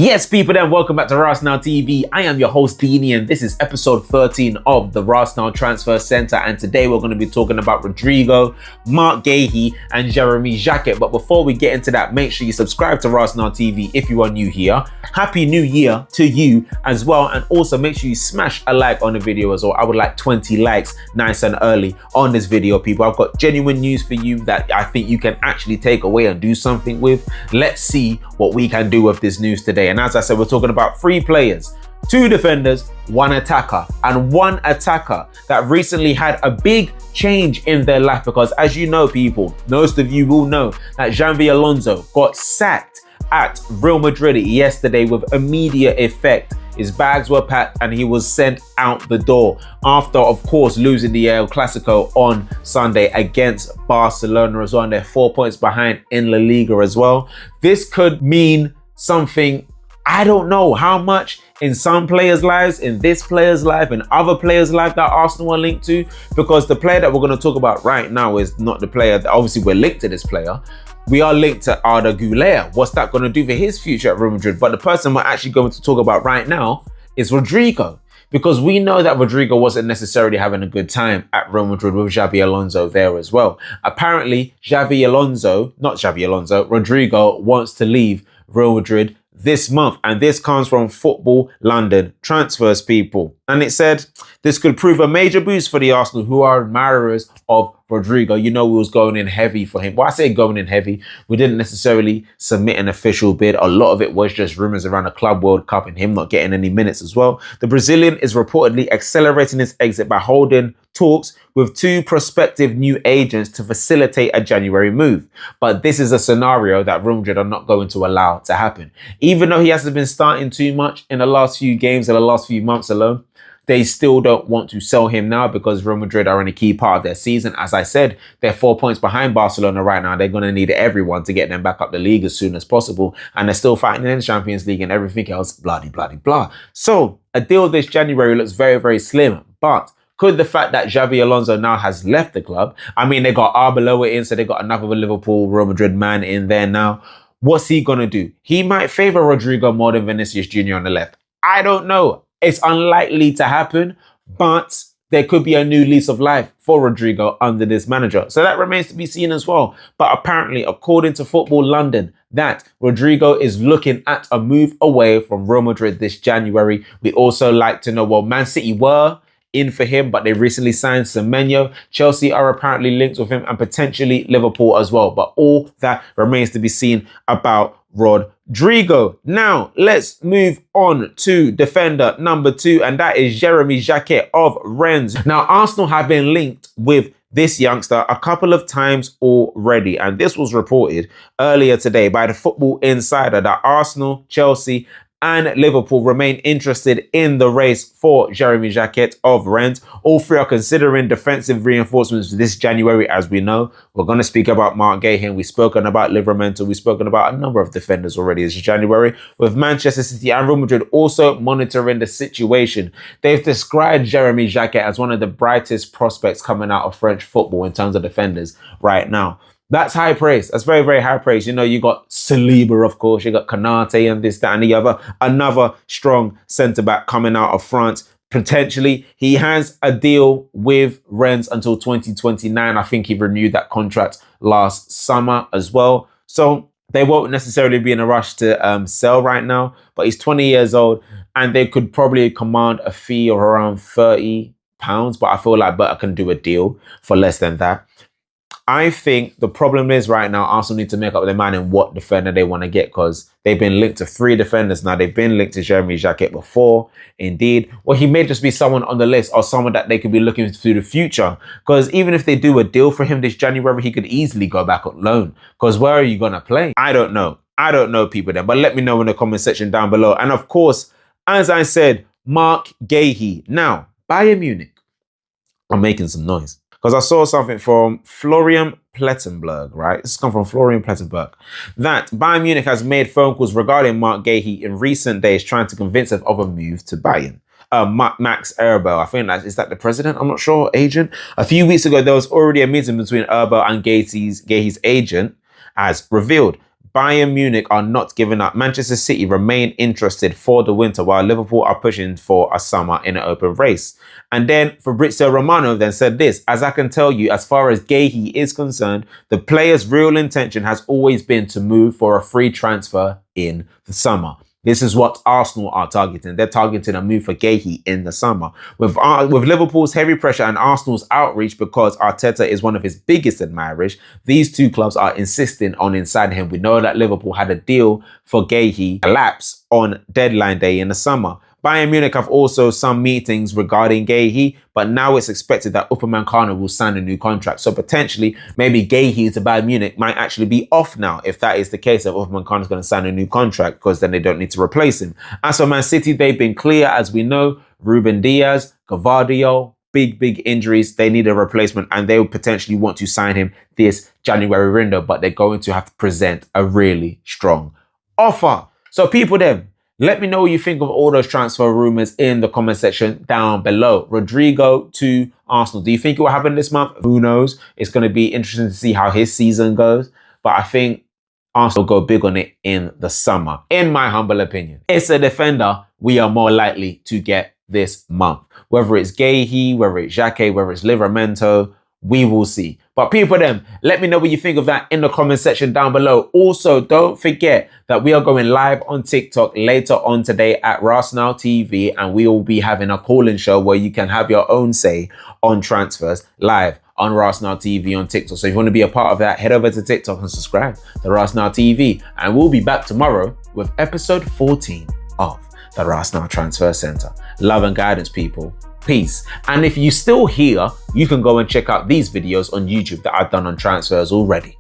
Yes, people, then welcome back to Rasenal TV. I am your host, Dini, and this is episode 13 of the Rasenal Transfer Centre. And today we're going to be talking about Rodrygo, Marc Guehi, and Jeremy Jacquet. But before we get into that, make sure you subscribe to Rasenal TV if you are new here. Happy New Year to you as well. And also make sure you smash a like on the video as well. I would like 20 likes nice and early on this video, people. I've got genuine news for you that I think you can actually take away and do something with. Let's see what we can do with this news today. And as I said, we're talking about 3 players, 2 defenders, 1 attacker, and 1 attacker that recently had a big change in their life. Because as you know, people, most of you will know that Xabi Alonso got sacked at Real Madrid yesterday with immediate effect. His bags were packed and he was sent out the door after, of course, losing the El Clasico on Sunday against Barcelona as well. And they're 4 points behind in La Liga as well. This could mean something, I don't know how much, in some players' lives, in this player's life, in other players' life that Arsenal are linked to, because the player that we're going to talk about right now is not the player that, obviously we're linked to this player. We are linked to Arda Güler. What's that going to do for his future at Real Madrid? But the person we're actually going to talk about right now is Rodrygo, because we know that Rodrygo wasn't necessarily having a good time at Real Madrid with Xabi Alonso there as well. Apparently, Rodrygo wants to leave Real Madrid this month, and this comes from Football London Transfers, people. And it said this could prove a major boost for the Arsenal, who are admirers of Rodrygo. You know, we was going in heavy for him. Well, I say going in heavy. We didn't necessarily submit an official bid. A lot of it was just rumors around the Club World Cup and him not getting any minutes as well. The Brazilian is reportedly accelerating his exit by holding talks with 2 prospective new agents to facilitate a January move. But this is a scenario that Real Madrid are not going to allow to happen. Even though he hasn't been starting too much in the last few games, in the last few months alone, they still don't want to sell him now because Real Madrid are in a key part of their season. As I said, they're 4 points behind Barcelona right now. They're going to need everyone to get them back up the league as soon as possible. And they're still fighting in the Champions League and everything else, blah, blah, blah. So a deal this January looks very, very slim. But could the fact that Xabi Alonso now has left the club, I mean, they got Arbeloa in, so they got another Liverpool, Real Madrid man in there now. What's he going to do? He might favor Rodrygo more than Vinicius Jr. on the left. I don't know. It's unlikely to happen, but there could be a new lease of life for Rodrygo under this manager. So that remains to be seen as well. But apparently, according to Football London, that Rodrygo is looking at a move away from Real Madrid this January. We also like to know, well, Man City were in for him, but they recently signed Semenyo. Chelsea are apparently linked with him, and potentially Liverpool as well. But all that remains to be seen about Rodrygo. Now, let's move on to defender number 2, and that is Jeremy Jacquet of Rennes. Now, Arsenal have been linked with this youngster a couple of times already, and this was reported earlier today by the Football Insider that Arsenal, Chelsea, and Liverpool remain interested in the race for Jeremy Jacquet of Rennes. All 3 are considering defensive reinforcements this January, as we know. We're going to speak about Marc Guehi, and we've spoken about Livramento. We've spoken about a number of defenders already this January, with Manchester City and Real Madrid also monitoring the situation. They've described Jeremy Jacquet as one of the brightest prospects coming out of French football in terms of defenders right now. That's high praise. That's very, very high praise. You know, you got Saliba, of course. You got Kanate and this, that, and the other. Another strong centre-back coming out of France. Potentially, he has a deal with Rennes until 2029. I think he renewed that contract last summer as well. So they won't necessarily be in a rush to sell right now. But he's 20 years old, and they could probably command a fee of around £30. But I feel like Berta can do a deal for less than that. I think the problem is right now, Arsenal need to make up their mind in what defender they want to get, because they've been linked to 3 defenders now. They've been linked to Jeremy Jacquet before, indeed. Well, he may just be someone on the list or someone that they could be looking to the future, because even if they do a deal for him this January, he could easily go back on loan, because where are you going to play? I don't know. I don't know, people then, but let me know in the comment section down below. And of course, as I said, Marc Guehi. Now, Bayern Munich are making some noise. Because I saw something from Florian Plettenberg, right? This has come from Florian Plettenberg. That Bayern Munich has made phone calls regarding Marc Guehi in recent days, trying to convince him of a move to Bayern. Max Erbel, I think is that the president? I'm not sure, agent. A few weeks ago, there was already a meeting between Erbel and Guehi's agent, as revealed. Bayern Munich are not giving up. Manchester City remain interested for the winter, while Liverpool are pushing for a summer in an open race. And then Fabrizio Romano then said this: as I can tell you, as far as Guehi is concerned, the player's real intention has always been to move for a free transfer in the summer. This is what Arsenal are targeting. They're targeting a move for Guehi in the summer. With Liverpool's heavy pressure and Arsenal's outreach, because Arteta is one of his biggest admirers, these two clubs are insisting on signing him. We know that Liverpool had a deal for Guehi lapse on deadline day in the summer. Bayern Munich have also some meetings regarding Guehi, but now it's expected that Upamecano will sign a new contract. So potentially, maybe Guehi to Bayern Munich might actually be off now if that is the case, if Upamecano is going to sign a new contract, because then they don't need to replace him. As for Man City, they've been clear, as we know, Ruben Diaz, Gavardio, big injuries. They need a replacement and they will potentially want to sign him this January window, but they're going to have to present a really strong offer. So people then, let me know what you think of all those transfer rumors in the comment section down below. Rodrygo to Arsenal. Do you think it will happen this month? Who knows? It's going to be interesting to see how his season goes. But I think Arsenal go big on it in the summer, in my humble opinion. It's a defender we are more likely to get this month. Whether it's Guehi, whether it's Xabi, whether it's Livramento, we will see. But people then, let me know what you think of that in the comment section down below. Also, don't forget that we are going live on TikTok later on today at Rasenal TV, and we will be having a call-in show where you can have your own say on transfers live on Rasenal TV on TikTok. So if you want to be a part of that, head over to TikTok and subscribe to Rasenal TV. And we'll be back tomorrow with episode 14 of the Rasenal Transfer Centre. Love and guidance, people. Peace. And if you're still here, you can go and check out these videos on YouTube that I've done on transfers already.